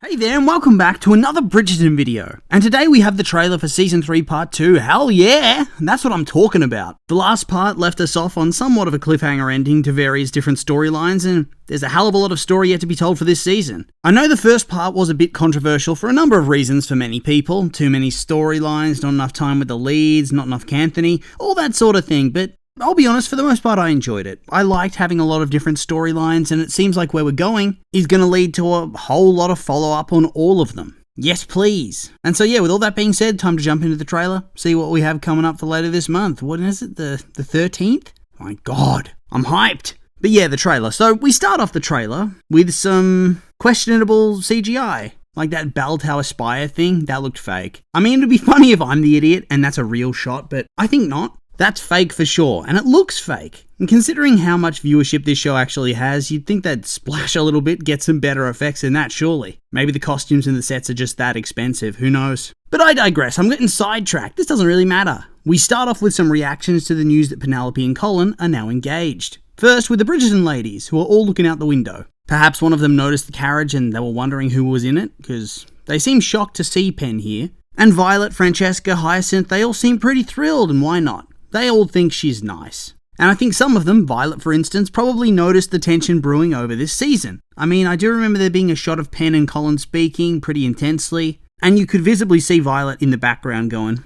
Hey there and welcome back to another Bridgerton video. And today we have the trailer for Season 3 Part 2. Hell yeah! That's what I'm talking about. The last part left us off on somewhat of a cliffhanger ending to various different storylines, and there's a hell of a lot of story yet to be told for this season. I know the first part was a bit controversial for a number of reasons for many people. Too many storylines, not enough time with the leads, not enough Canthony, all that sort of thing, but I'll be honest, for the most part I enjoyed it. I liked having a lot of different storylines, and it seems like where we're going is going to lead to a whole lot of follow-up on all of them. Yes, please. And so yeah, with all that being said, time to jump into the trailer, see what we have coming up for later this month. What is it, the 13th? My god, I'm hyped. But yeah, the trailer. So we start off the trailer with some questionable CGI. Like that bell tower spire thing, that looked fake. I mean, it'd be funny if I'm the idiot and that's a real shot, but I think not. That's fake for sure, and it looks fake. And considering how much viewership this show actually has, you'd think they'd splash a little bit, get some better effects than that, surely. Maybe the costumes and the sets are just that expensive, who knows? But I digress, I'm getting sidetracked, this doesn't really matter. We start off with some reactions to the news that Penelope and Colin are now engaged. First with the Bridgerton ladies, who are all looking out the window. Perhaps one of them noticed the carriage and they were wondering who was in it, because they seem shocked to see Pen here. And Violet, Francesca, Hyacinth, they all seem pretty thrilled, and why not? They all think she's nice. And I think some of them, Violet for instance, probably noticed the tension brewing over this season. I mean, I do remember there being a shot of Pen and Colin speaking pretty intensely, and you could visibly see Violet in the background going,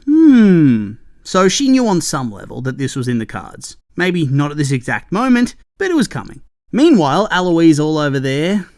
So she knew on some level that this was in the cards. Maybe not at this exact moment, but it was coming. Meanwhile, Eloise all over there,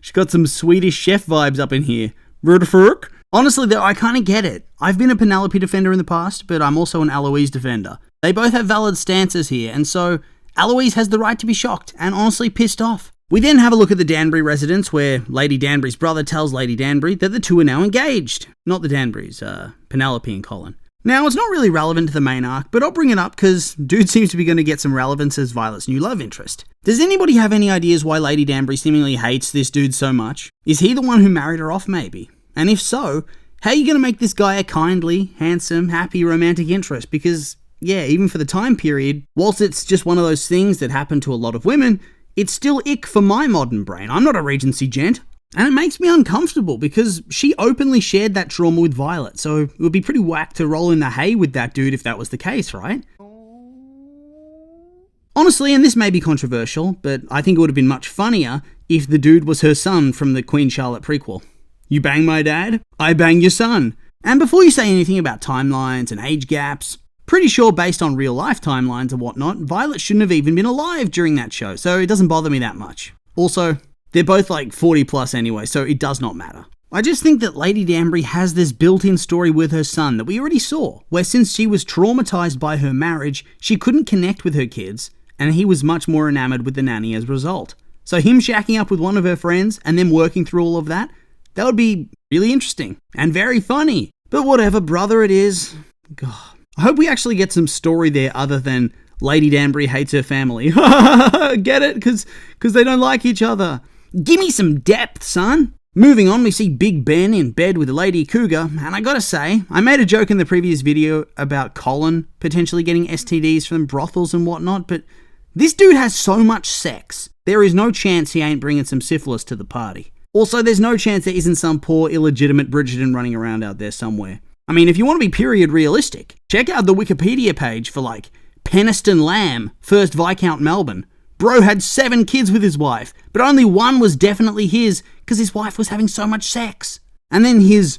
she's got some Swedish chef vibes up in here. Rudolf. Honestly though, I kind of get it. I've been a Penelope defender in the past, but I'm also an Eloise defender. They both have valid stances here, and so Eloise has the right to be shocked and honestly pissed off. We then have a look at the Danbury residence where Lady Danbury's brother tells Lady Danbury that the two are now engaged. Not the Danburys, Penelope and Colin. Now, it's not really relevant to the main arc, but I'll bring it up because dude seems to be going to get some relevance as Violet's new love interest. Does anybody have any ideas why Lady Danbury seemingly hates this dude so much? Is he the one who married her off, maybe? And if so, how are you going to make this guy a kindly, handsome, happy, romantic interest? Because, yeah, even for the time period, whilst it's just one of those things that happen to a lot of women, it's still ick for my modern brain. I'm not a Regency gent. And it makes me uncomfortable because she openly shared that trauma with Violet, so it would be pretty whack to roll in the hay with that dude if that was the case, right? Honestly, and this may be controversial, but I think it would have been much funnier if the dude was her son from the Queen Charlotte prequel. You bang my dad, I bang your son. And before you say anything about timelines and age gaps, pretty sure based on real life timelines and whatnot, Violet shouldn't have even been alive during that show, so it doesn't bother me that much. Also, they're both like 40 plus anyway, so it does not matter. I just think that Lady Danbury has this built-in story with her son that we already saw, where since she was traumatized by her marriage, she couldn't connect with her kids, and he was much more enamored with the nanny as a result. So him shacking up with one of her friends and then working through all of that would be really interesting and very funny. But whatever, brother it is. God, I hope we actually get some story there other than Lady Danbury hates her family. Get it? Because they don't like each other. Give me some depth, son. Moving on, we see Big Ben in bed with Lady Cougar, and I gotta say, I made a joke in the previous video about Colin potentially getting STDs from brothels and whatnot, but this dude has so much sex. There is no chance he ain't bringing some syphilis to the party. Also, there's no chance there isn't some poor, illegitimate Bridgerton running around out there somewhere. I mean, if you want to be period realistic, check out the Wikipedia page for like Peniston Lamb, 1st Viscount Melbourne. Bro had 7 kids with his wife, but only one was definitely his because his wife was having so much sex. And then his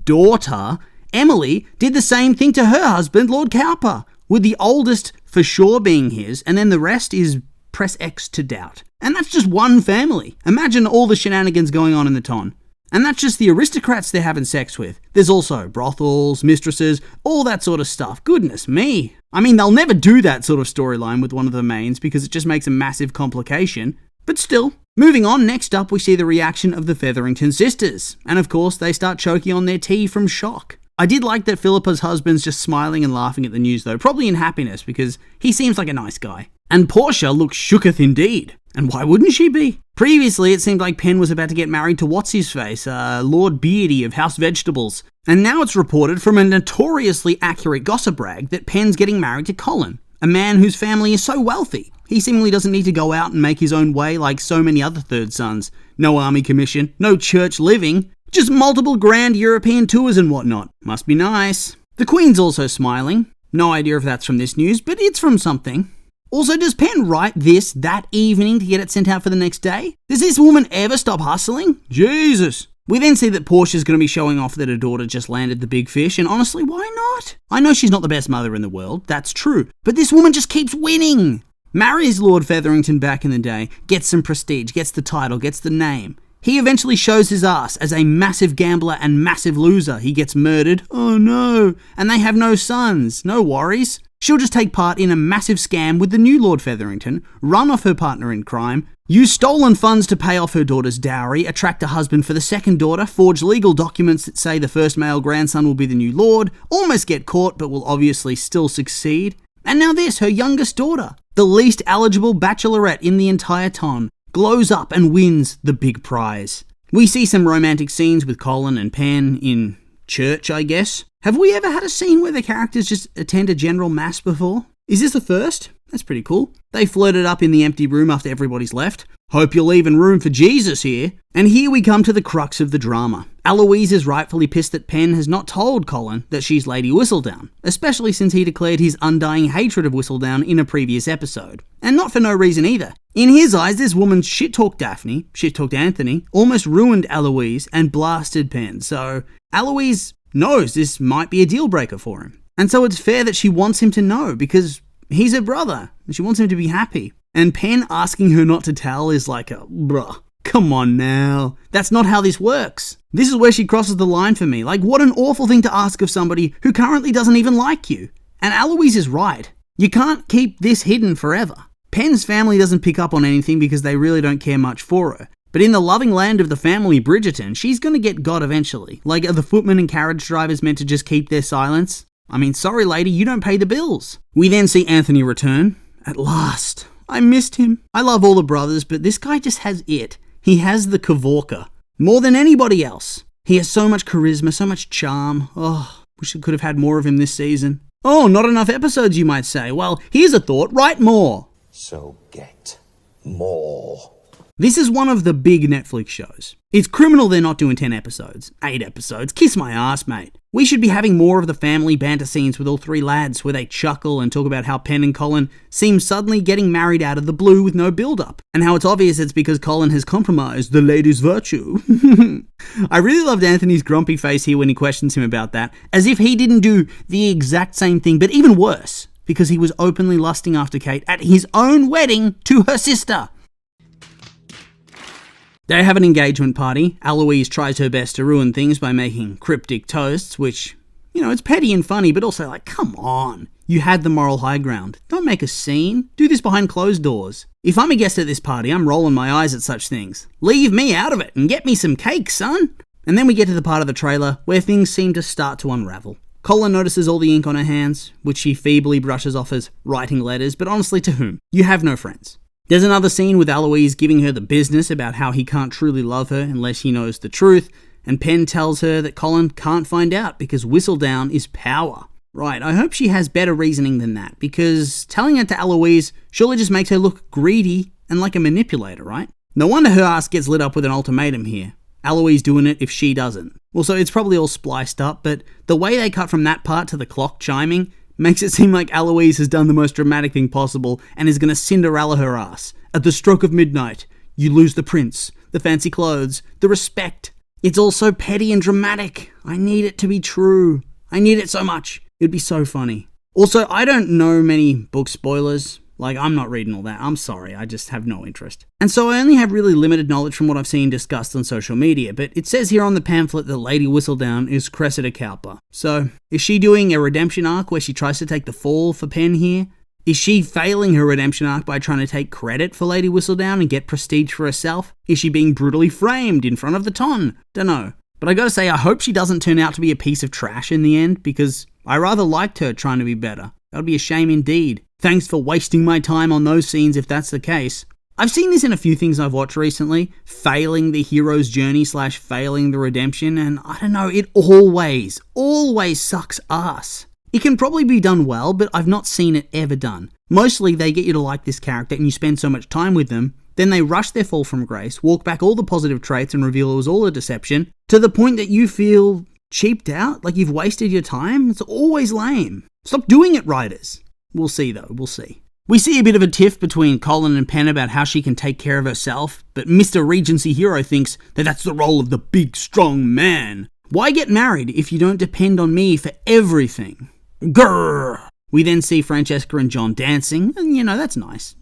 daughter, Emily, did the same thing to her husband, Lord Cowper, with the oldest for sure being his, and then the rest is press X to doubt. And that's just one family. Imagine all the shenanigans going on in the ton. And that's just the aristocrats they're having sex with. There's also brothels, mistresses, all that sort of stuff. Goodness me. I mean, they'll never do that sort of storyline with one of the mains because it just makes a massive complication. But still. Moving on, next up we see the reaction of the Featherington sisters. And of course, they start choking on their tea from shock. I did like that Philippa's husband's just smiling and laughing at the news though, probably in happiness because he seems like a nice guy. And Portia looks shooketh indeed. And why wouldn't she be? Previously, it seemed like Pen was about to get married to what's-his-face, Lord Beardy of House Vegetables. And now it's reported from a notoriously accurate gossip rag that Pen's getting married to Colin, a man whose family is so wealthy. He seemingly doesn't need to go out and make his own way like so many other third sons. No army commission, no church living, just multiple grand European tours and whatnot. Must be nice. The Queen's also smiling. No idea if that's from this news, but it's from something. Also, does Penn write this that evening to get it sent out for the next day? Does this woman ever stop hustling? Jesus. We then see that Portia's going to be showing off that her daughter just landed the big fish, and honestly, why not? I know she's not the best mother in the world, that's true, but this woman just keeps winning. Marries Lord Featherington back in the day, gets some prestige, gets the title, gets the name. He eventually shows his ass as a massive gambler and massive loser. He gets murdered. Oh no. And they have no sons. No worries. She'll just take part in a massive scam with the new Lord Featherington, run off her partner in crime, use stolen funds to pay off her daughter's dowry, attract a husband for the second daughter, forge legal documents that say the first male grandson will be the new lord, almost get caught but will obviously still succeed. And now this, her youngest daughter, the least eligible bachelorette in the entire ton, glows up and wins the big prize. We see some romantic scenes with Colin and Penn in church, I guess. Have we ever had a scene where the characters just attend a general mass before? Is this the first? That's pretty cool. They flirted up in the empty room after everybody's left. Hope you're leaving room for Jesus here. And here we come to the crux of the drama. Eloise is rightfully pissed that Penn has not told Colin that she's Lady Whistledown, especially since he declared his undying hatred of Whistledown in a previous episode. And not for no reason either. In his eyes, this woman shit-talked Daphne, shit-talked Anthony, almost ruined Eloise, and blasted Penn. So Eloise knows this might be a deal breaker for him. And so it's fair that she wants him to know, because he's her brother, and she wants him to be happy. And Penn asking her not to tell is like a, bruh, come on now. That's not how this works. This is where she crosses the line for me. Like, what an awful thing to ask of somebody who currently doesn't even like you. And Eloise is right. You can't keep this hidden forever. Penn's family doesn't pick up on anything because they really don't care much for her. But in the loving land of the family Bridgerton, she's gonna get got eventually. Like, are the footmen and carriage drivers meant to just keep their silence? I mean, sorry lady, you don't pay the bills. We then see Anthony return. At last. I missed him. I love all the brothers, but this guy just has it. He has the Kavorka. More than anybody else. He has so much charisma, so much charm. Oh, wish we could have had more of him this season. Oh, not enough episodes, you might say. Well, here's a thought. Write more. So get more. This is one of the big Netflix shows. It's criminal they're not doing 10 episodes. 8 episodes. Kiss my ass, mate. We should be having more of the family banter scenes with all three lads where they chuckle and talk about how Penn and Colin seem suddenly getting married out of the blue with no build-up, and how it's obvious it's because Colin has compromised the lady's virtue. I really loved Anthony's grumpy face here when he questions him about that, as if he didn't do the exact same thing, but even worse, because he was openly lusting after Kate at his own wedding to her sister. They have an engagement party. Eloise tries her best to ruin things by making cryptic toasts, which, it's petty and funny, but also like, come on. You had the moral high ground. Don't make a scene. Do this behind closed doors. If I'm a guest at this party, I'm rolling my eyes at such things. Leave me out of it and get me some cake, son. And then we get to the part of the trailer where things seem to start to unravel. Colin notices all the ink on her hands, which she feebly brushes off as writing letters, but honestly, to whom? You have no friends. There's another scene with Eloise giving her the business about how he can't truly love her unless he knows the truth, and Penn tells her that Colin can't find out because Whistledown is power. Right, I hope she has better reasoning than that, because telling it to Eloise surely just makes her look greedy and like a manipulator, right? No wonder her ass gets lit up with an ultimatum here. Eloise doing it if she doesn't. Well, so it's probably all spliced up, but the way they cut from that part to the clock chiming makes it seem like Eloise has done the most dramatic thing possible and is going to Cinderella her ass. At the stroke of midnight, you lose the prince, the fancy clothes, the respect. It's all so petty and dramatic. I need it to be true. I need it so much. It'd be so funny. Also, I don't know many book spoilers. Like, I'm not reading all that. I'm sorry, I just have no interest. And so I only have really limited knowledge from what I've seen discussed on social media, but it says here on the pamphlet that Lady Whistledown is Cressida Cowper. So, is she doing a redemption arc where she tries to take the fall for Penn here? Is she failing her redemption arc by trying to take credit for Lady Whistledown and get prestige for herself? Is she being brutally framed in front of the ton? Dunno. But I gotta say, I hope she doesn't turn out to be a piece of trash in the end, because I rather liked her trying to be better. That would be a shame indeed. Thanks for wasting my time on those scenes if that's the case. I've seen this in a few things I've watched recently, failing the hero's journey / failing the redemption, and I don't know, it always sucks ass. It can probably be done well, but I've not seen it ever done. Mostly they get you to like this character and you spend so much time with them, then they rush their fall from grace, walk back all the positive traits and reveal it was all a deception, to the point that you feel cheaped out, like you've wasted your time. It's always lame. Stop doing it, writers. We'll see though, we'll see. We see a bit of a tiff between Colin and Penn about how she can take care of herself, but Mr. Regency Hero thinks that that's the role of the big, strong man. Why get married if you don't depend on me for everything? Grrr! We then see Francesca and John dancing, and that's nice.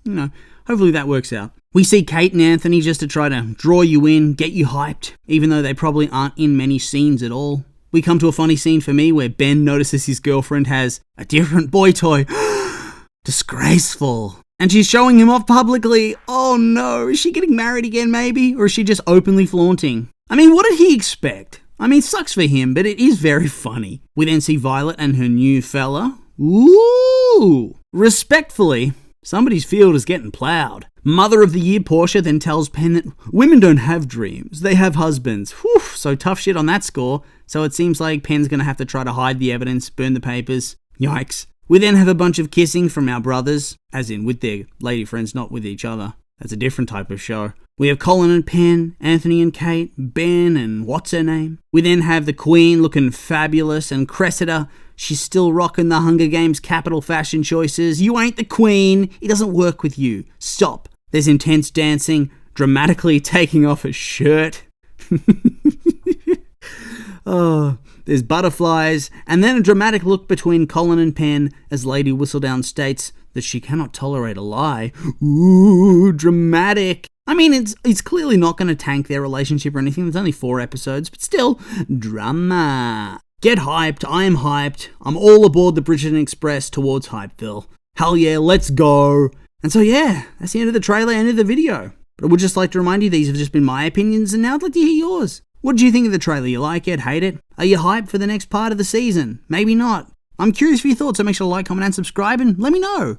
Hopefully that works out. We see Kate and Anthony just to try to draw you in, get you hyped, even though they probably aren't in many scenes at all. We come to a funny scene for me where Ben notices his girlfriend has a different boy toy. Disgraceful. And she's showing him off publicly. Oh no, is she getting married again maybe? Or is she just openly flaunting? What did he expect? Sucks for him, but it is very funny. We then see Violet and her new fella. Ooh! Respectfully, somebody's field is getting ploughed. Mother of the Year Portia then tells Penn that women don't have dreams, they have husbands. Whew, so tough shit on that score. So it seems like Penn's gonna have to try to hide the evidence, burn the papers. Yikes. We then have a bunch of kissing from our brothers, as in with their lady friends, not with each other. That's a different type of show. We have Colin and Penn, Anthony and Kate, Ben and what's her name. We then have the Queen looking fabulous, and Cressida, she's still rocking the Hunger Games capital fashion choices. You ain't the Queen, it doesn't work with you. Stop. There's intense dancing, dramatically taking off a shirt. Oh, there's butterflies, and then a dramatic look between Colin and Penn as Lady Whistledown states that she cannot tolerate a lie. Ooh, dramatic. It's clearly not going to tank their relationship or anything. There's only 4 episodes, but still, drama. Get hyped. I am hyped. I'm all aboard the Bridgerton Express towards Hypeville. Hell yeah, let's go. And so yeah, that's the end of the trailer, end of the video. But I would just like to remind you, these have just been my opinions, and now I'd like to hear yours. What did you think of the trailer? You like it? Hate it? Are you hyped for the next part of the season? Maybe not. I'm curious for your thoughts, so make sure to like, comment, and subscribe, and let me know.